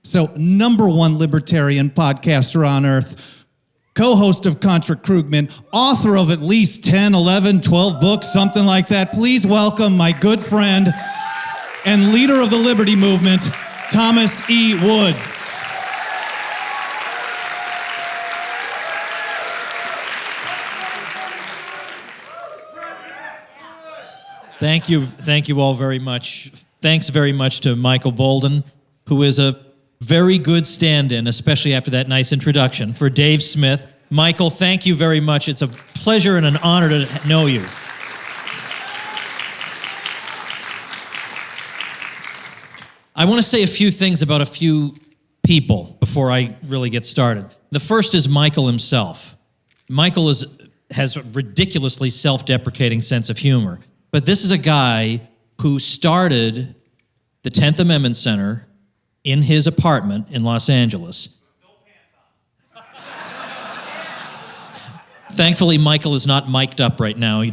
So, number one libertarian podcaster on earth, co-host of Contra Krugman, author of at least 10, 11, 12 books, something like that. Please welcome my good friend and leader of the Liberty Movement, Thomas E. Woods. Thank you all very much. Thanks very much to Michael Bolden, who is a very good stand-in, especially after that nice introduction, for Dave Smith. Michael, thank you very much. It's a pleasure and an honor to know you. I want to say a few things about a few people before I really get started. The first is Michael himself. Michael has a ridiculously self-deprecating sense of humor, but this is a guy who started the 10th Amendment Center in his apartment in Los Angeles. Thankfully, Michael is not mic'd up right now. He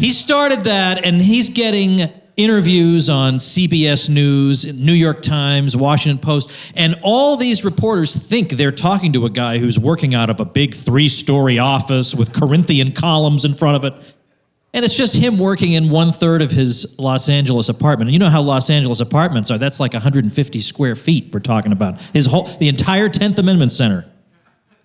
started that, and he's getting interviews on CBS News, New York Times, Washington Post, and all these reporters think they're talking to a guy who's working out of a big 3-story office with Corinthian columns in front of it. And it's just him working in 1/3 of his Los Angeles apartment. And you know how Los Angeles apartments are. That's like 150 square feet we're talking about. The entire 10th Amendment Center.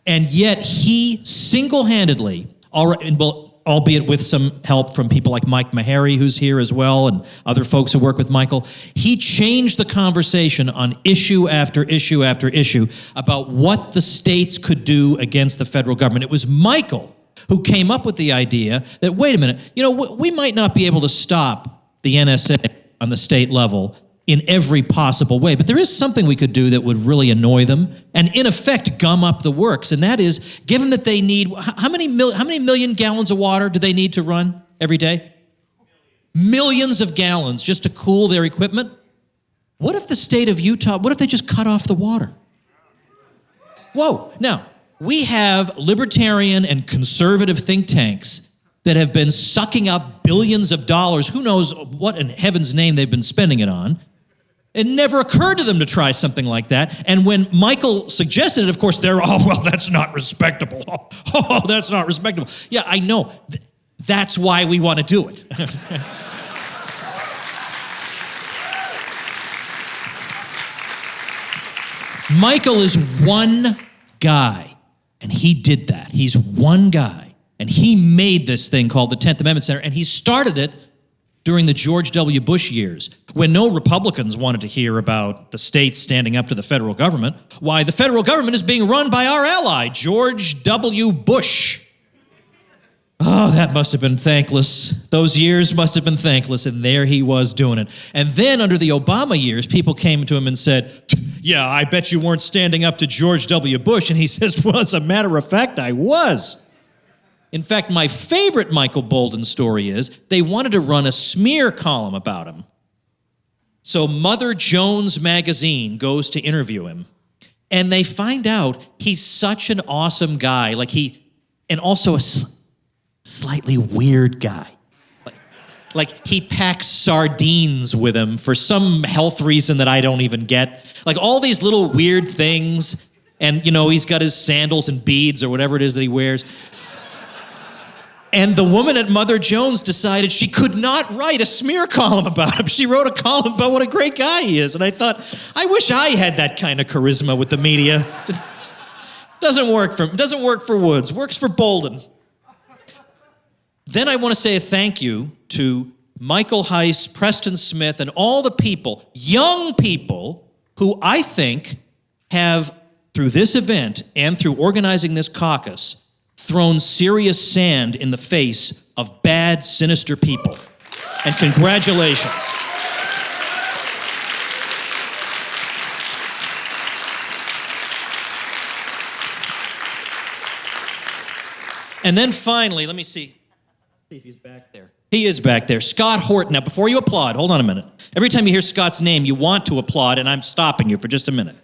And yet he single-handedly, albeit with some help from people like Mike Meharry, who's here as well, and other folks who work with Michael, he changed the conversation on issue after issue after issue about what the states could do against the federal government. It was Michael who came up with the idea that, wait a minute, we might not be able to stop the NSA on the state level in every possible way, but there is something we could do that would really annoy them and, in effect, gum up the works, and that is, given that they need, how many million gallons of water do they need to run every day? Millions of gallons just to cool their equipment? What if the state of Utah, what if they just cut off the water? Whoa, now, we have libertarian and conservative think tanks that have been sucking up billions of dollars. Who knows what in heaven's name they've been spending it on. It never occurred to them to try something like that. And when Michael suggested it, of course, they're, that's not respectable. Oh, that's not respectable. Yeah, I know. That's why we want to do it. Michael is one guy. And he did that. He's one guy. And he made this thing called the 10th Amendment Center. And he started it during the George W. Bush years, when no Republicans wanted to hear about the states standing up to the federal government. Why, the federal government is being run by our ally, George W. Bush. Oh, that must have been thankless. Those years must have been thankless. And there he was doing it. And then under the Obama years, people came to him and said, yeah, I bet you weren't standing up to George W. Bush. And he says, well, as a matter of fact, I was. In fact, my favorite Michael Bolden story is they wanted to run a smear column about him. So Mother Jones magazine goes to interview him. And they find out he's such an awesome guy. And also a slightly weird guy. Like he packs sardines with him for some health reason that I don't even get. Like all these little weird things. And, he's got his sandals and beads or whatever it is that he wears. And the woman at Mother Jones decided she could not write a smear column about him. She wrote a column about what a great guy he is. And I thought, I wish I had that kind of charisma with the media. Doesn't work for Woods. Works for Bolden. Then I want to say a thank you to Michael Heiss, Preston Smith, and all the people, young people, who I think have, through this event and through organizing this caucus, thrown serious sand in the face of bad, sinister people. And congratulations. And then finally, let me see if he's back there. He is back there. Scott Horton. Now, before you applaud, hold on a minute. Every time you hear Scott's name, you want to applaud, and I'm stopping you for just a minute.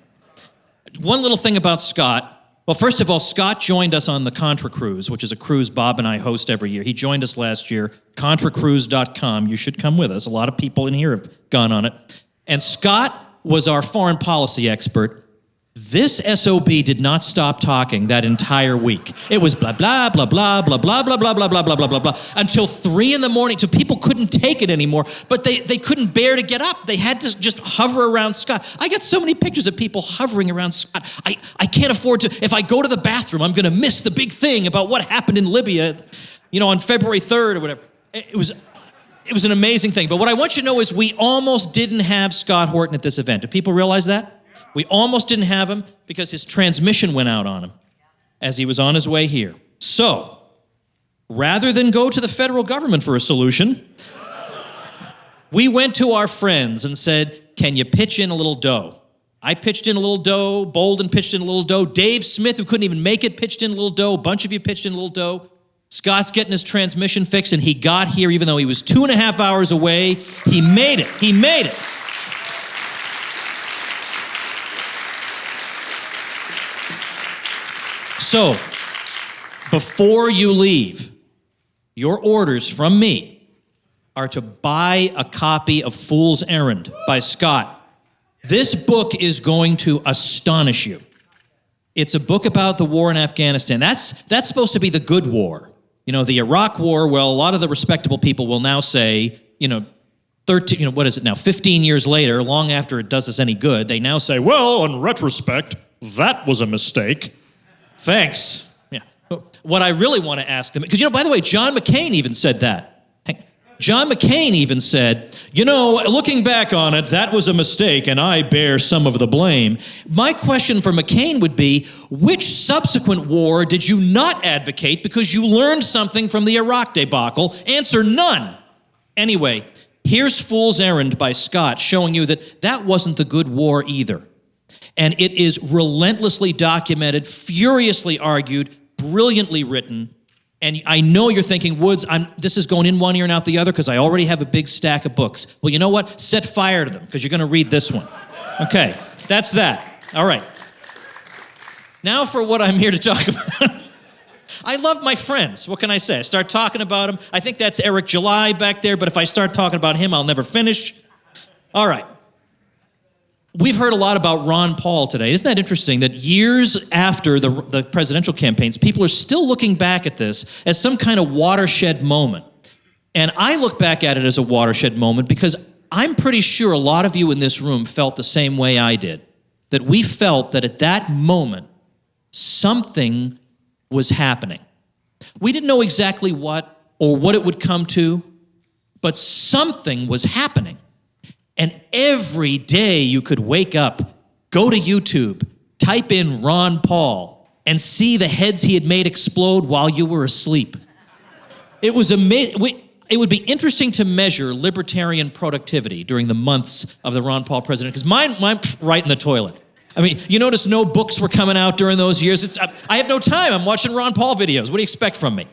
One little thing about Scott. Well, first of all, Scott joined us on the Contra Cruise, which is a cruise Bob and I host every year. He joined us last year, contracruise.com. You should come with us. A lot of people in here have gone on it. And Scott was our foreign policy expert. This SOB did not stop talking that entire week. It was blah, blah, blah, blah, blah, blah, blah, blah, blah, blah, blah, blah, blah, blah, until 3 a.m. So people couldn't take it anymore, but they couldn't bear to get up. They had to just hover around Scott. I got so many pictures of people hovering around Scott. I can't afford to, if I go to the bathroom, I'm going to miss the big thing about what happened in Libya, on February 3rd or whatever. It was an amazing thing. But what I want you to know is we almost didn't have Scott Horton at this event. Do people realize that? We almost didn't have him because his transmission went out on him as he was on his way here. So, rather than go to the federal government for a solution, we went to our friends and said, can you pitch in a little dough? I pitched in a little dough. Bolden pitched in a little dough. Dave Smith, who couldn't even make it, pitched in a little dough. A bunch of you pitched in a little dough. Scott's getting his transmission fixed, and he got here even though he was 2.5 hours away. He made it. He made it. So, before you leave, your orders from me are to buy a copy of Fool's Errand by Scott. This book is going to astonish you. It's a book about the war in Afghanistan. That's supposed to be the good war. The Iraq war, well, a lot of the respectable people will now say, 15 years later, long after it does us any good, they now say, well, in retrospect, that was a mistake. Thanks. Yeah. What I really want to ask them, because, by the way, John McCain even said that. John McCain even said, looking back on it, that was a mistake, and I bear some of the blame. My question for McCain would be, which subsequent war did you not advocate because you learned something from the Iraq debacle? Answer, none. Anyway, here's Fool's Errand by Scott showing you that wasn't the good war either. And it is relentlessly documented, furiously argued, brilliantly written. And I know you're thinking, Woods, this is going in one ear and out the other because I already have a big stack of books. Well, you know what? Set fire to them because you're going to read this one. Okay, that's that. All right. Now for what I'm here to talk about. I love my friends. What can I say? I start talking about them. I think that's Eric July back there, but if I start talking about him, I'll never finish. All right. We've heard a lot about Ron Paul today. Isn't that interesting that years after the presidential campaigns, people are still looking back at this as some kind of watershed moment. And I look back at it as a watershed moment because I'm pretty sure a lot of you in this room felt the same way I did. That we felt that at that moment, something was happening. We didn't know exactly what or what it would come to, but something was happening. And every day you could wake up, go to YouTube, type in Ron Paul, and see the heads he had made explode while you were asleep. It was amazing. It would be interesting to measure libertarian productivity during the months of the Ron Paul president, because mine right in the toilet. I mean, you notice no books were coming out during those years. I have no time. I'm watching Ron Paul videos. What do you expect from me?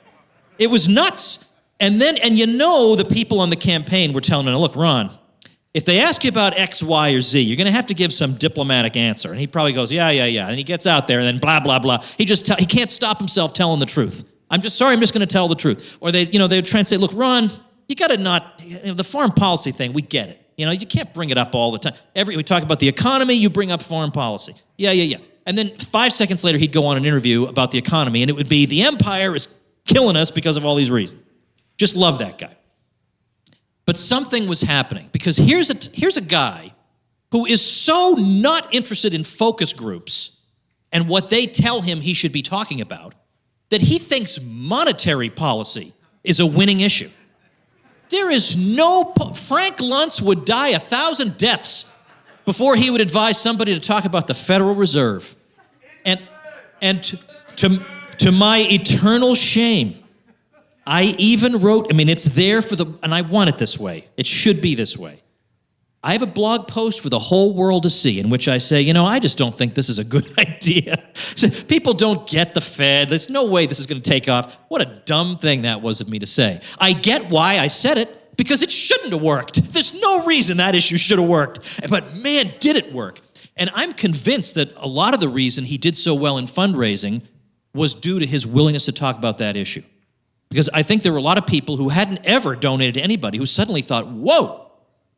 It was nuts. And the people on the campaign were telling him, look, Ron, if they ask you about X, Y, or Z, you're going to have to give some diplomatic answer. And he probably goes, yeah. And he gets out there and then blah, blah, blah. He can't stop himself telling the truth. I'm just going to tell the truth. Or they would try and say, look, Ron, you got to not, the foreign policy thing, we get it. You can't bring it up all the time. We talk about the economy, you bring up foreign policy. Yeah. And then 5 seconds later, he'd go on an interview about the economy, and it would be, the empire is killing us because of all these reasons. Just love that guy. But something was happening, because here's a guy who is so not interested in focus groups and what they tell him he should be talking about that he thinks monetary policy is a winning issue. There is Frank Luntz would die 1,000 deaths before he would advise somebody to talk about the Federal Reserve. And to my eternal shame, I even wrote, it's there and I want it this way. It should be this way. I have a blog post for the whole world to see in which I say, I just don't think this is a good idea. People don't get the Fed. There's no way this is going to take off. What a dumb thing that was of me to say. I get why I said it, because it shouldn't have worked. There's no reason that issue should have worked. But man, did it work. And I'm convinced that a lot of the reason he did so well in fundraising was due to his willingness to talk about that issue. Because I think there were a lot of people who hadn't ever donated to anybody who suddenly thought, whoa,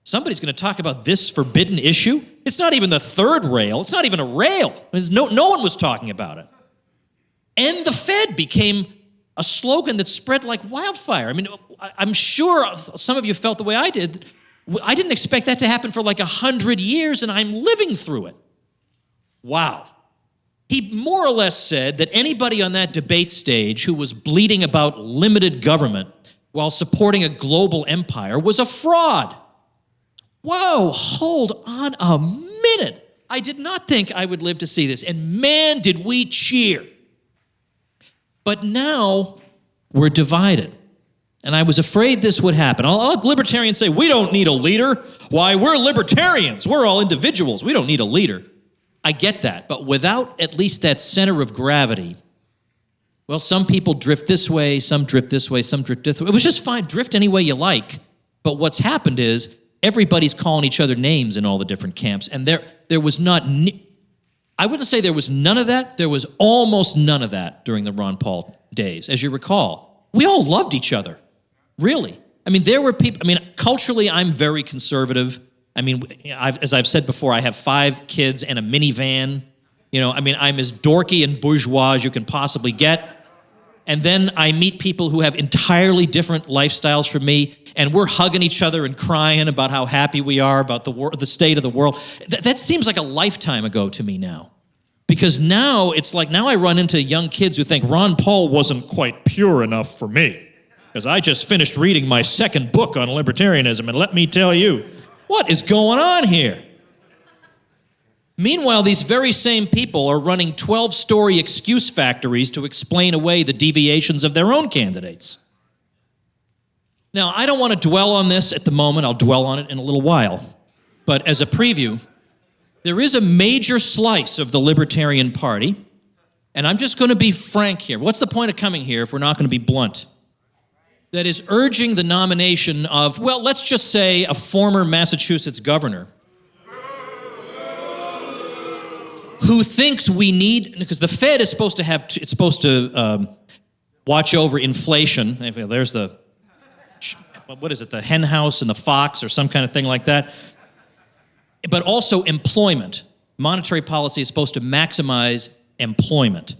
Somebody's going to talk about this forbidden issue? It's not even the third rail. It's not even a rail. No one was talking about it. End the Fed became a slogan that spread like wildfire. I mean, I'm sure some of you felt the way I did. I didn't expect that to happen for like 100 years, and I'm living through it. Wow. He more or less said that anybody on that debate stage who was bleating about limited government while supporting a global empire was a fraud. Whoa, hold on a minute. I did not think I would live to see this. And man, did we cheer. But now we're divided. And I was afraid this would happen. I'll let libertarians say, we don't need a leader. Why, we're libertarians. We're all individuals. We don't need a leader. I get that. But without at least that center of gravity, well, some people drift this way, some drift this way, some drift this way. It was just fine. Drift any way you like. But what's happened is everybody's calling each other names in all the different camps. And there was not, I wouldn't say there was none of that. There was almost none of that during the Ron Paul days. As you recall, we all loved each other. Really. I mean, there were people, culturally, I'm very conservative. As I've said before, I have 5 kids and a minivan. I'm as dorky and bourgeois as you can possibly get. And then I meet people who have entirely different lifestyles from me, and we're hugging each other and crying about how happy we are about the state of the world. That seems like a lifetime ago to me now. Because now I run into young kids who think Ron Paul wasn't quite pure enough for me. Because I just finished reading my 2nd book on libertarianism, and let me tell you, what is going on here? Meanwhile, these very same people are running 12-story excuse factories to explain away the deviations of their own candidates. Now, I don't want to dwell on this at the moment. I'll dwell on it in a little while. But as a preview, there is a major slice of the Libertarian Party, and I'm just going to be frank here. What's the point of coming here if we're not going to be blunt? That is urging the nomination of, well, let's just say a former Massachusetts governor who thinks we need, because the Fed is supposed to watch over inflation. There's the hen house and the fox or some kind of thing like that. But also employment. Monetary policy is supposed to maximize employment.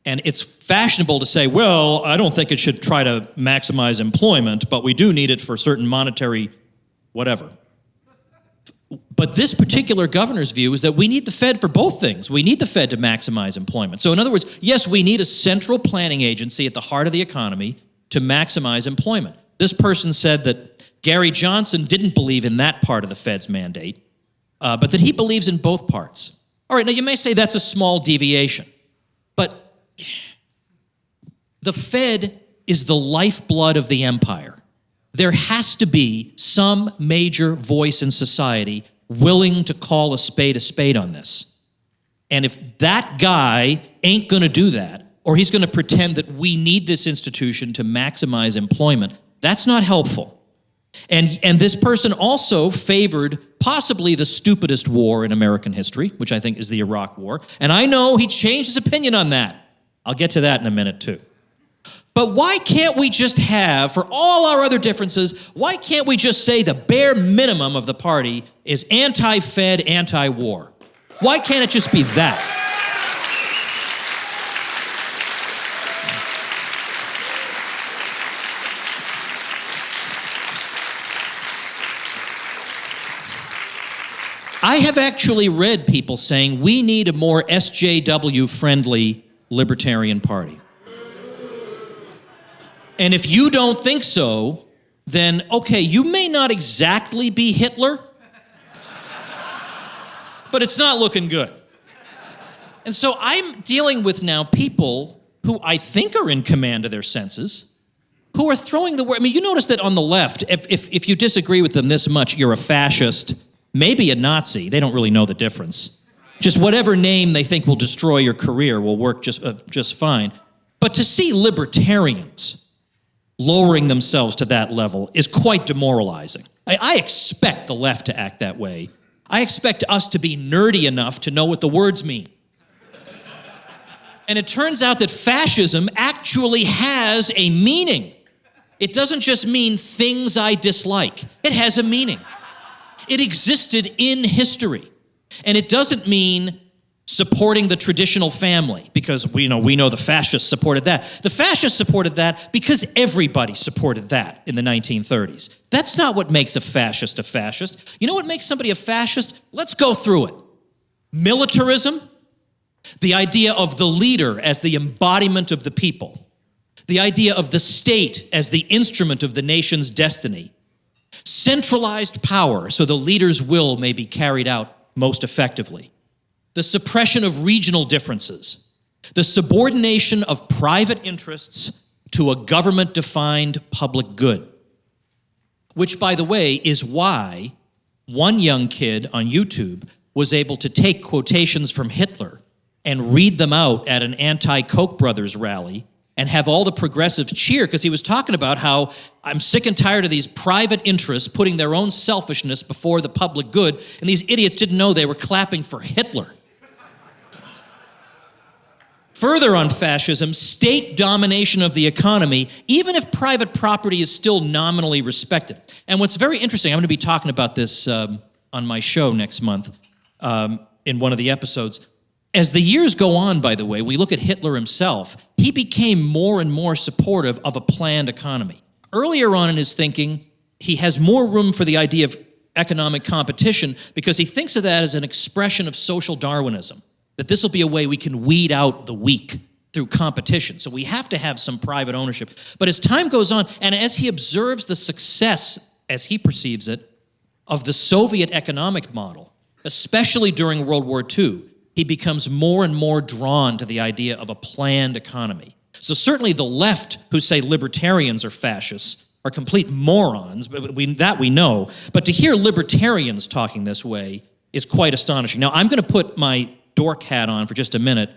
And it's fashionable to say, well, I don't think it should try to maximize employment, but we do need it for certain monetary whatever. But this particular governor's view is that we need the Fed for both things. We need the Fed to maximize employment. So in other words, yes, we need a central planning agency at the heart of the economy to maximize employment. This person said that Gary Johnson didn't believe in that part of the Fed's mandate, but that he believes in both parts. All right, now you may say that's a small deviation, but the Fed is the lifeblood of the empire. There has to be some major voice in society willing to call a spade on this. And if that guy ain't going to do that, or he's going to pretend that we need this institution to maximize employment, that's not helpful. And this person also favored possibly the stupidest war in American history, which I think is the Iraq War. And I know he changed his opinion on that. I'll get to that in a minute, too. But why can't we just have, for all our other differences, why can't we just say the bare minimum of the party is anti-Fed, anti-war? Why can't it just be that? I have actually read people saying we need a more SJW-friendly Libertarian Party. And if you don't think so, then, okay, you may not exactly be Hitler, but it's not looking good. And so I'm dealing with now people who I think are in command of their senses, who are throwing the word. You notice that on the left, if you disagree with them this much, you're a fascist, maybe a Nazi. They don't really know the difference. Just whatever name they think will destroy your career will work just fine. But to see libertarians lowering themselves to that level is quite demoralizing. I expect the left to act that way. I expect us to be nerdy enough to know what the words mean. And it turns out that fascism actually has a meaning. It doesn't just mean things I dislike. It has a meaning. It existed in history. And it doesn't mean supporting the traditional family, because we know the fascists supported that. The fascists supported that because everybody supported that in the 1930s. That's not what makes a fascist a fascist. You know what makes somebody a fascist? Let's go through it. Militarism, the idea of the leader as the embodiment of the people, the idea of the state as the instrument of the nation's destiny, centralized power so the leader's will may be carried out most effectively, the suppression of regional differences, the subordination of private interests to a government-defined public good, which, by the way, is why one young kid on YouTube was able to take quotations from Hitler and read them out at an anti-Koch brothers rally and have all the progressives cheer, because he was talking about how I'm sick and tired of these private interests putting their own selfishness before the public good, and these idiots didn't know they were clapping for Hitler. Further on fascism, state domination of the economy, even if private property is still nominally respected. And what's very interesting, I'm going to be talking about this on my show next month in one of the episodes. As the years go on, by the way, we look at Hitler himself, he became more and more supportive of a planned economy. Earlier on in his thinking, he has more room for the idea of economic competition because he thinks of that as an expression of social Darwinism, that this will be a way we can weed out the weak through competition. So we have to have some private ownership. But as time goes on, and as he observes the success, as he perceives it, of the Soviet economic model, especially during World War II, he becomes more and more drawn to the idea of a planned economy. So certainly the left, who say libertarians are fascists, are complete morons, but we know. But to hear libertarians talking this way is quite astonishing. Now, I'm going to put my dork hat on for just a minute.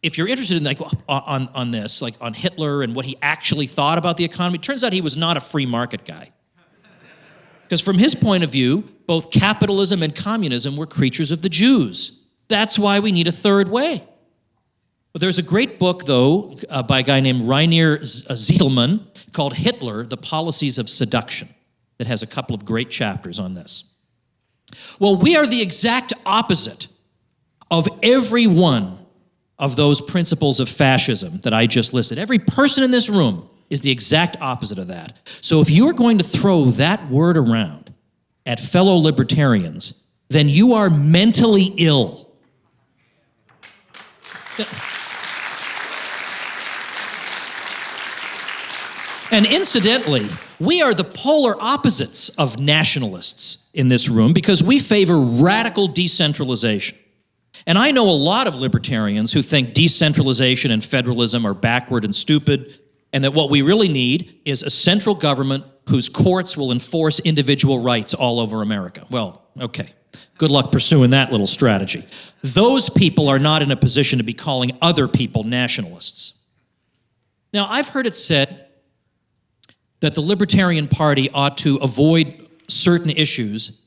If you're interested in on this, like on Hitler and what he actually thought about the economy, it turns out he was not a free market guy. Because from his point of view, both capitalism and communism were creatures of the Jews. That's why we need a third way. But there's a great book, though, by a guy named Rainer Zitelmann called Hitler, The Policies of Seduction, that has a couple of great chapters on this. Well, we are the exact opposite of every one of those principles of fascism that I just listed. Every person in this room is the exact opposite of that. So if you're going to throw that word around at fellow libertarians, then you are mentally ill. And incidentally, we are the polar opposites of nationalists in this room because we favor radical decentralization. And I know a lot of libertarians who think decentralization and federalism are backward and stupid, and that what we really need is a central government whose courts will enforce individual rights all over America. Well, okay. Good luck pursuing that little strategy. Those people are not in a position to be calling other people nationalists. Now, I've heard it said that the Libertarian Party ought to avoid certain issues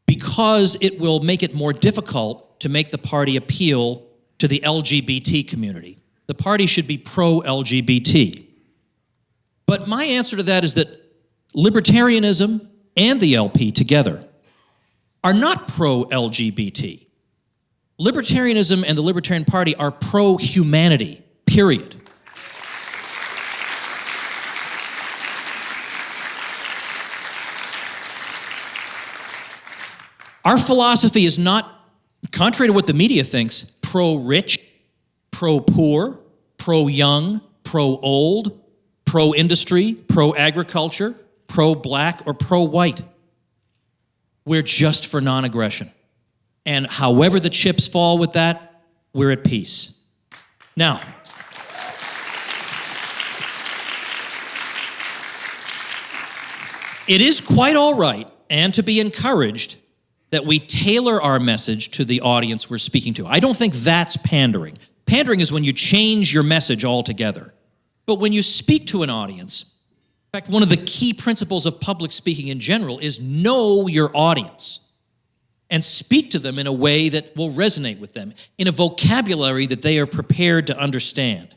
because it will make it more difficult to make the party appeal to the LGBT community. The party should be pro-LGBT. But my answer to that is that libertarianism and the LP together are not pro-LGBT. Libertarianism and the Libertarian Party are pro-humanity, period. Our philosophy is not, contrary to what the media thinks, pro-rich, pro-poor, pro-young, pro-old, pro-industry, pro-agriculture, pro-black, or pro-white. We're just for non-aggression. And however the chips fall with that, we're at peace. Now, it is quite all right and to be encouraged that we tailor our message to the audience we're speaking to. I don't think that's pandering. Pandering is when you change your message altogether. But when you speak to an audience, in fact, one of the key principles of public speaking in general is know your audience and speak to them in a way that will resonate with them, in a vocabulary that they are prepared to understand.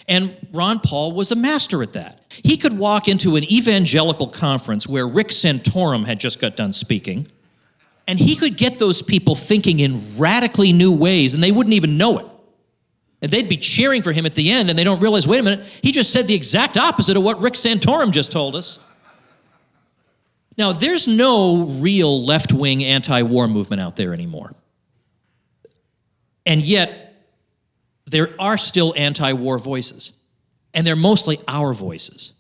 And Ron Paul was a master at that. He could walk into an evangelical conference where Rick Santorum had just got done speaking, And he could get those people thinking in radically new ways, and they wouldn't even know it. And they'd be cheering for him at the end, and they don't realize, wait a minute, he just said the exact opposite of what Rick Santorum just told us. Now, there's no real left-wing anti-war movement out there anymore. And yet, there are still anti-war voices. And they're mostly our voices,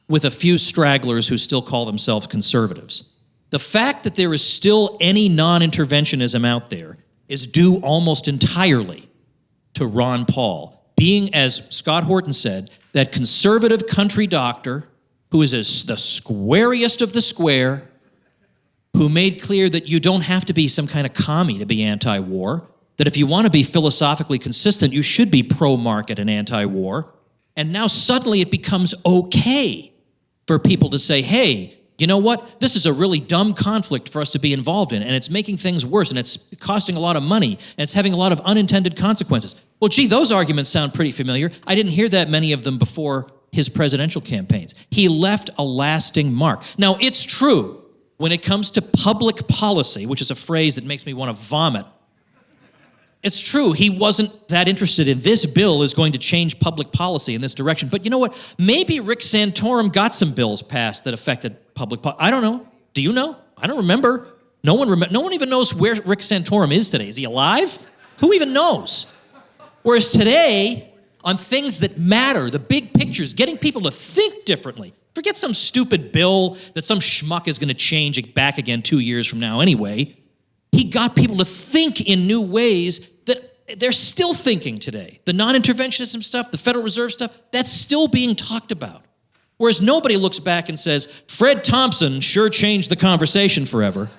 with a few stragglers who still call themselves conservatives. The fact that there is still any non-interventionism out there is due almost entirely to Ron Paul, being, as Scott Horton said, that conservative country doctor who is the squariest of the square, who made clear that you don't have to be some kind of commie to be anti-war, that if you want to be philosophically consistent, you should be pro-market and anti-war. And now suddenly it becomes okay for people to say, hey, you know what? This is a really dumb conflict for us to be involved in, and it's making things worse, and it's costing a lot of money, and it's having a lot of unintended consequences. Well, gee, those arguments sound pretty familiar. I didn't hear that many of them before his presidential campaigns. He left a lasting mark. Now, it's true, when it comes to public policy, which is a phrase that makes me want to vomit, it's true, he wasn't that interested in this bill is going to change public policy in this direction. But you know what? Maybe Rick Santorum got some bills passed that affected public policy. I don't know. Do you know? I don't remember. No one even knows where Rick Santorum is today. Is he alive? Who even knows? Whereas today, on things that matter, the big pictures, getting people to think differently. Forget some stupid bill that some schmuck is going to change it back again 2 years from now anyway. He got people to think in new ways that they're still thinking today. The non-interventionism stuff, the Federal Reserve stuff, that's still being talked about. Whereas nobody looks back and says, Fred Thompson sure changed the conversation forever.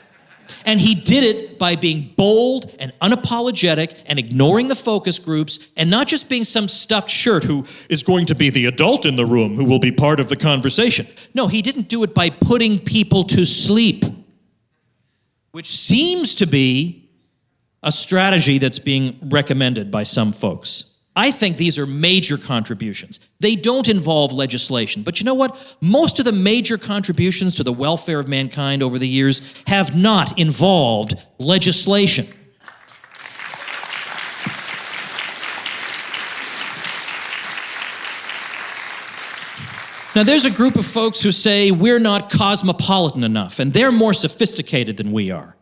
And he did it by being bold and unapologetic and ignoring the focus groups and not just being some stuffed shirt who is going to be the adult in the room who will be part of the conversation. No, he didn't do it by putting people to sleep, which seems to be a strategy that's being recommended by some folks. I think these are major contributions. They don't involve legislation. But you know what? Most of the major contributions to the welfare of mankind over the years have not involved legislation. Now, there's a group of folks who say we're not cosmopolitan enough, and they're more sophisticated than we are.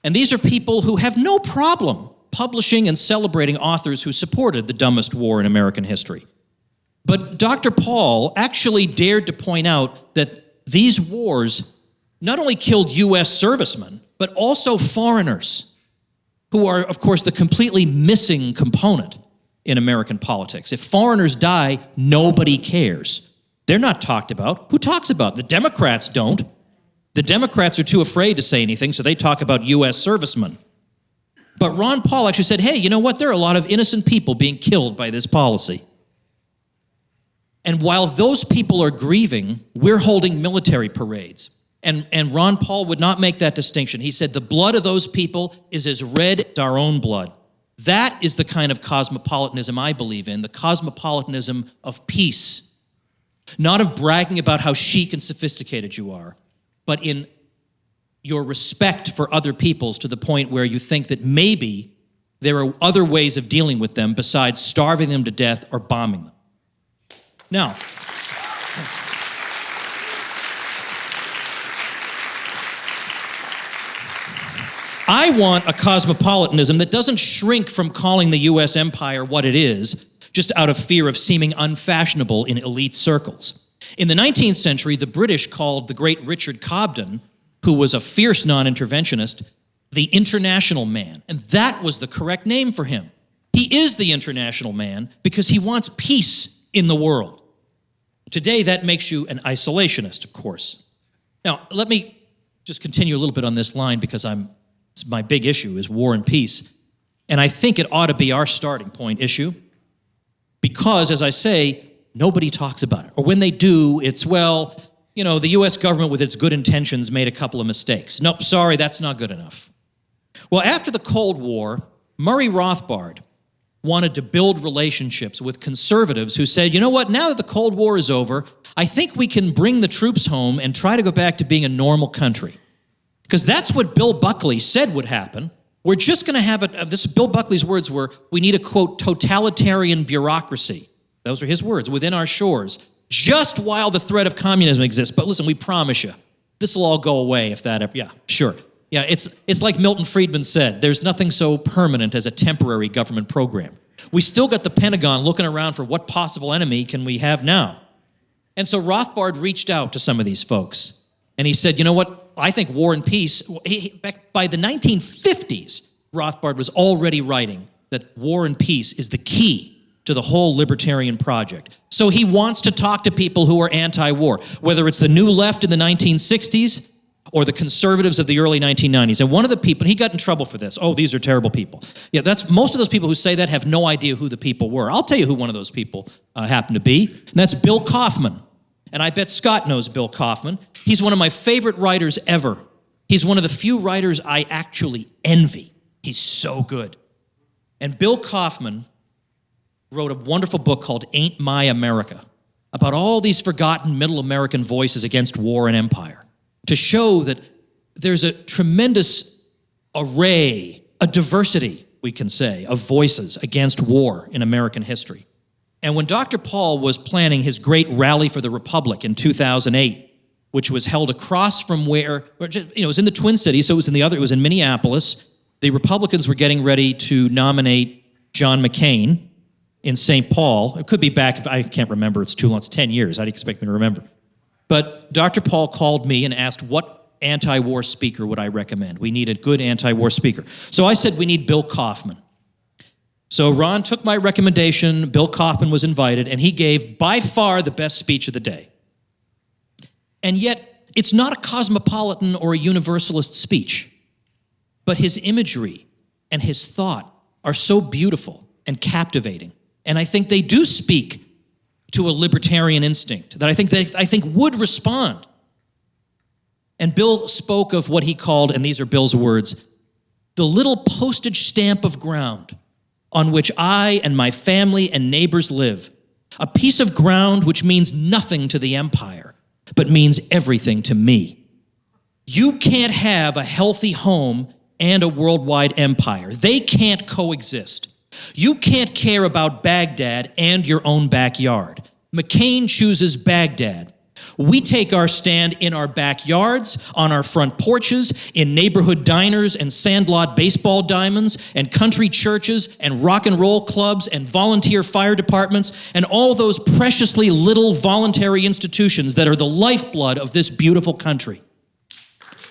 And these are people who have no problem publishing and celebrating authors who supported the dumbest war in American history. But Dr. Paul actually dared to point out that these wars not only killed U.S. servicemen, but also foreigners, who are, of course, the completely missing component in American politics. If foreigners die, nobody cares. They're not talked about. Who talks about it? The Democrats don't. The Democrats are too afraid to say anything, so they talk about U.S. servicemen. But Ron Paul actually said, hey, you know what? There are a lot of innocent people being killed by this policy. And while those people are grieving, we're holding military parades. And Ron Paul would not make that distinction. He said the blood of those people is as red as our own blood. That is the kind of cosmopolitanism I believe in, the cosmopolitanism of peace. Not of bragging about how chic and sophisticated you are, but in your respect for other peoples to the point where you think that maybe there are other ways of dealing with them besides starving them to death or bombing them. Now, I want a cosmopolitanism that doesn't shrink from calling the U.S. empire what it is, just out of fear of seeming unfashionable in elite circles. In the 19th century, the British called the great Richard Cobden, who was a fierce non-interventionist, the international man. And that was the correct name for him. He is the international man because he wants peace in the world. Today, that makes you an isolationist, of course. Now, let me just continue a little bit on this line because my big issue is war and peace. And I think it ought to be our starting point issue because, as I say, nobody talks about it. Or when they do, it's, well, you know, the U.S. government with its good intentions made a couple of mistakes. Nope, sorry, that's not good enough. Well, after the Cold War, Murray Rothbard wanted to build relationships with conservatives who said, you know what, now that the Cold War is over, I think we can bring the troops home and try to go back to being a normal country. Because that's what Bill Buckley said would happen. We're just going to have this. Bill Buckley's words were, we need a, quote, totalitarian bureaucracy. Those are his words, within our shores, just while the threat of communism exists. But listen, we promise you, this will all go away if that, yeah, sure. Yeah, it's like Milton Friedman said, there's nothing so permanent as a temporary government program. We still got the Pentagon looking around for what possible enemy can we have now. And so Rothbard reached out to some of these folks, and he said, you know what? I think War and Peace, back by the 1950s, Rothbard was already writing that War and Peace is the key to the whole libertarian project. So he wants to talk to people who are anti-war, whether it's the New Left in the 1960s or the conservatives of the early 1990s. And one of the people, he got in trouble for this. Oh, these are terrible people. Yeah, that's most of those people who say that have no idea who the people were. I'll tell you who one of those people happened to be, and that's Bill Kaufman. And I bet Scott knows Bill Kaufman. He's one of my favorite writers ever. He's one of the few writers I actually envy. He's so good. And Bill Kaufman wrote a wonderful book called Ain't My America about all these forgotten middle American voices against war and empire, to show that there's a tremendous array, a diversity, we can say, of voices against war in American history. And when Dr. Paul was planning his great rally for the Republic in 2008, which was held across from where, it was in the Twin Cities, so it was in Minneapolis. The Republicans were getting ready to nominate John McCain in St. Paul. It could be back, I can't remember, it's too long, it's 10 years, how do you expect me to remember? But Dr. Paul called me and asked, what anti-war speaker would I recommend? We need a good anti-war speaker. So I said, we need Bill Kaufman. So Ron took my recommendation, Bill Kaufman was invited, and he gave by far the best speech of the day. And yet, it's not a cosmopolitan or a universalist speech, but his imagery and his thought are so beautiful and captivating. And I think they do speak to a libertarian instinct that I think would respond. And Bill spoke of what he called, and these are Bill's words, the little postage stamp of ground on which I and my family and neighbors live, a piece of ground which means nothing to the empire, but means everything to me. You can't have a healthy home and a worldwide empire. They can't coexist. You can't care about Baghdad and your own backyard. McCain chooses Baghdad. We take our stand in our backyards, on our front porches, in neighborhood diners and sandlot baseball diamonds, and country churches and rock and roll clubs and volunteer fire departments and all those preciously little voluntary institutions that are the lifeblood of this beautiful country.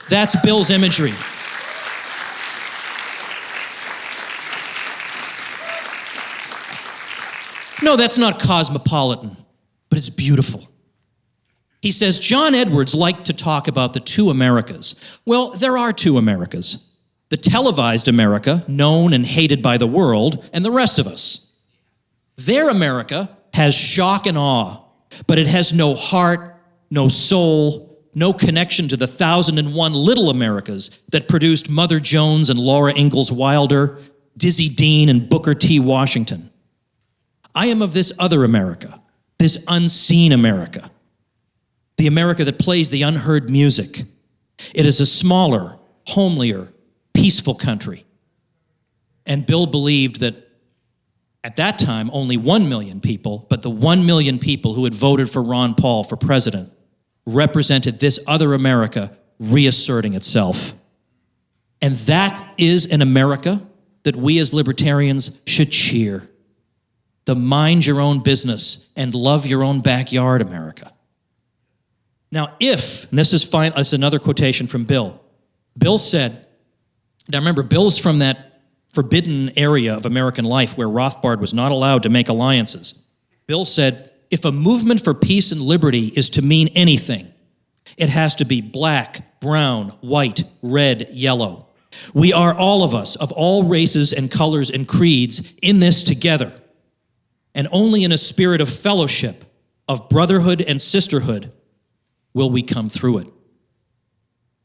That's Bill's imagery. No, that's not cosmopolitan, but it's beautiful. He says, John Edwards liked to talk about the two Americas. Well, there are two Americas. The televised America, known and hated by the world, and the rest of us. Their America has shock and awe, but it has no heart, no soul, no connection to the 1,001 little Americas that produced Mother Jones and Laura Ingalls Wilder, Dizzy Dean and Booker T. Washington. I am of this other America, this unseen America. The America that plays the unheard music. It is a smaller, homelier, peaceful country. And Bill believed that at that time, only 1 million people, but the 1 million people who had voted for Ron Paul for president represented this other America reasserting itself. And that is an America that we as libertarians should cheer. The mind your own business and love your own backyard America. Now, if, and this is fine, this is another quotation from Bill. Bill said, now remember, Bill's from that forbidden area of American life where Rothbard was not allowed to make alliances. Bill said, if a movement for peace and liberty is to mean anything, it has to be black, brown, white, red, yellow. We are all of us, of all races and colors and creeds, in this together. And only in a spirit of fellowship, of brotherhood and sisterhood, will we come through it.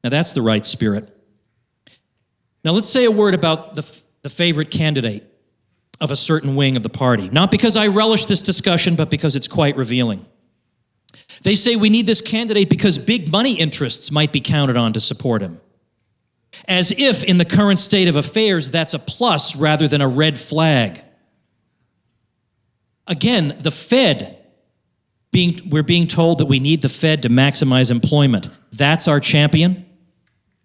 Now that's the right spirit. Now let's say a word about the favorite candidate of a certain wing of the party. Not because I relish this discussion, but because it's quite revealing. They say we need this candidate because big money interests might be counted on to support him. as if in the current state of affairs that's a plus rather than a red flag. Again, the Fed, we're being told that we need the Fed to maximize employment. That's our champion.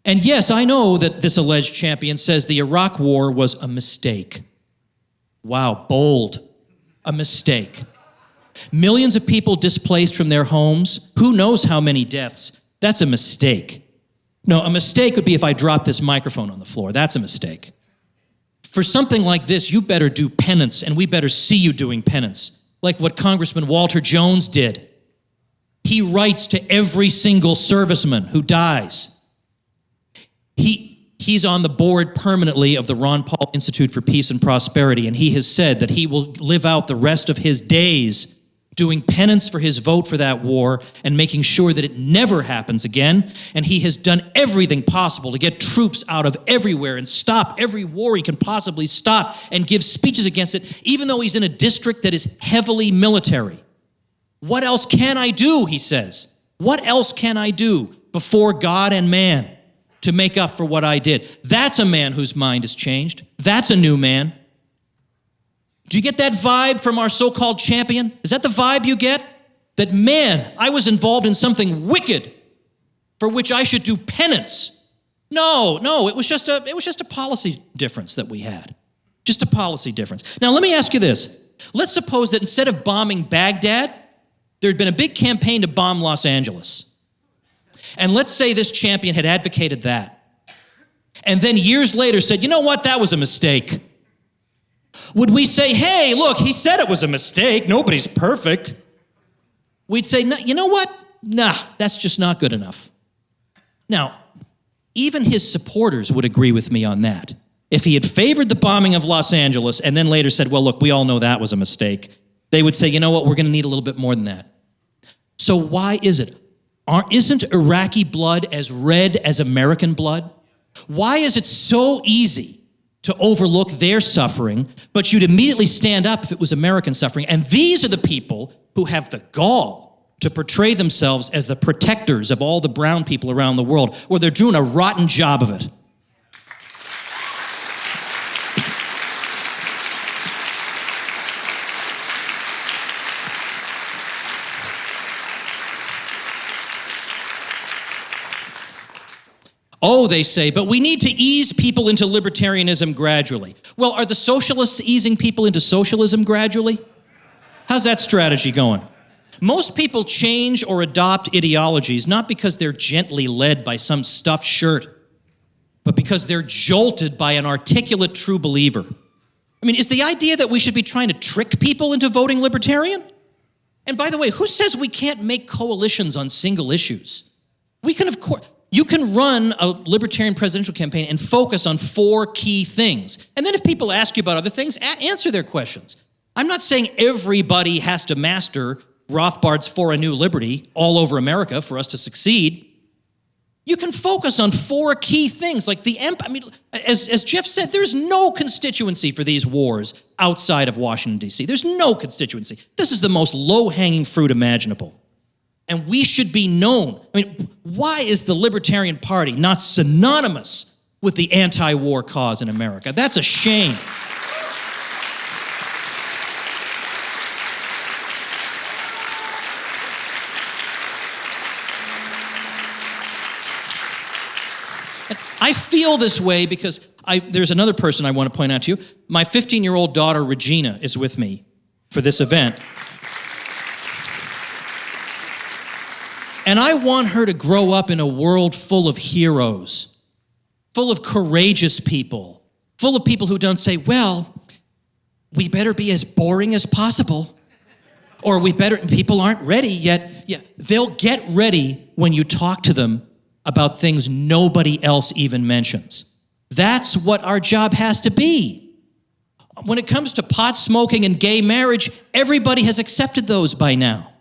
And yes, I know that this alleged champion says the Iraq War was a mistake. Wow, bold. A mistake. Millions of people displaced from their homes. Who knows how many deaths? That's a mistake. No, a mistake would be if I dropped this microphone on the floor. That's a mistake. For something like this, you better do penance, and we better see you doing penance, like what Congressman Walter Jones did. He writes to every single serviceman who dies. He's on the board permanently of the Ron Paul Institute for Peace and Prosperity, and he has said that he will live out the rest of his days doing penance for his vote for that war and making sure that it never happens again. And he has done everything possible to get troops out of everywhere and stop every war he can possibly stop and give speeches against it, even though he's in a district that is heavily military. What else can I do, he says? What else can I do before God and man to make up for what I did? That's a man whose mind has changed. That's a new man. Do you get that vibe from our so-called champion? Is that the vibe you get? That, man, I was involved in something wicked for which I should do penance. No, it was just a policy difference that we had. Just a policy difference. Now, let me ask you this. Let's suppose that instead of bombing Baghdad, there had been a big campaign to bomb Los Angeles. And let's say this champion had advocated that. And then years later said, you know what, that was a mistake. Would we say, hey, look, he said it was a mistake. Nobody's perfect. We'd say, no, you know what? Nah, that's just not good enough. Now, even his supporters would agree with me on that. If he had favored the bombing of Los Angeles and then later said, well, look, we all know that was a mistake, they would say, you know what, we're going to need a little bit more than that. So why is it? Isn't Iraqi blood as red as American blood? Why is it so easy to overlook their suffering, but you'd immediately stand up if it was American suffering? And these are the people who have the gall to portray themselves as the protectors of all the brown people around the world, where they're doing a rotten job of it. Oh, they say, but we need to ease people into libertarianism gradually. Well, are the socialists easing people into socialism gradually? How's that strategy going? Most people change or adopt ideologies not because they're gently led by some stuffed shirt, but because they're jolted by an articulate true believer. I mean, is the idea that we should be trying to trick people into voting libertarian? And by the way, who says we can't make coalitions on single issues? We can, of course. You can run a libertarian presidential campaign and focus on 4 key things. And then if people ask you about other things, answer their questions. I'm not saying everybody has to master Rothbard's For a New Liberty all over America for us to succeed. You can focus on 4 key things, like as Jeff said, there's no constituency for these wars outside of Washington, D.C. There's no constituency. This is the most low-hanging fruit imaginable. And we should be known. I mean, why is the Libertarian Party not synonymous with the anti-war cause in America? That's a shame. And I feel this way because there's another person I want to point out to you. My 15-year-old daughter, Regina, is with me for this event. And I want her to grow up in a world full of heroes, full of courageous people, full of people who don't say, well, we better be as boring as possible, or people aren't ready yet. Yeah, they'll get ready when you talk to them about things nobody else even mentions. That's what our job has to be. When it comes to pot smoking and gay marriage, everybody has accepted those by now.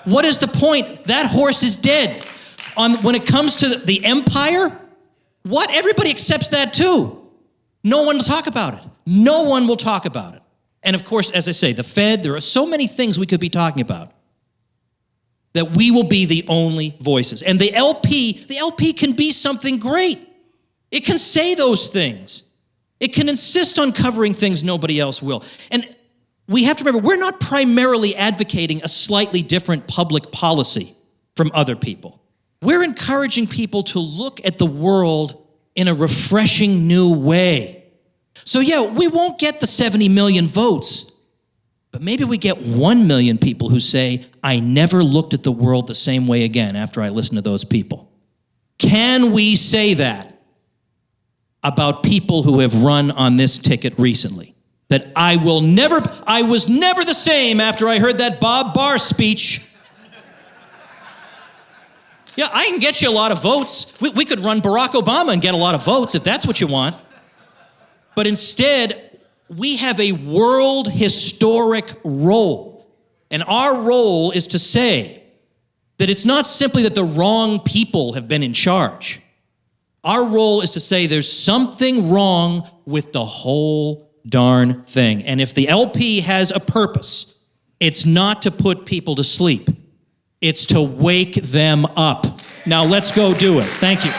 What is the point? That horse is dead. When it comes to the empire, what? Everybody accepts that too. No one will talk about it. No one will talk about it. And of course, as I say, the Fed, there are so many things we could be talking about that we will be the only voices. And the LP can be something great. It can say those things. It can insist on covering things nobody else will. And we have to remember, we're not primarily advocating a slightly different public policy from other people. We're encouraging people to look at the world in a refreshing new way. So yeah, we won't get the 70 million votes, but maybe we get 1 million people who say, I never looked at the world the same way again after I listened to those people. Can we say that about people who have run on this ticket recently? That I was never the same after I heard that Bob Barr speech. Yeah, I can get you a lot of votes. We could run Barack Obama and get a lot of votes if that's what you want. But instead, we have a world historic role. And our role is to say that it's not simply that the wrong people have been in charge. Our role is to say there's something wrong with the whole darn thing. And if the LP has a purpose, it's not to put people to sleep. It's to wake them up. Now let's go do it. Thank you.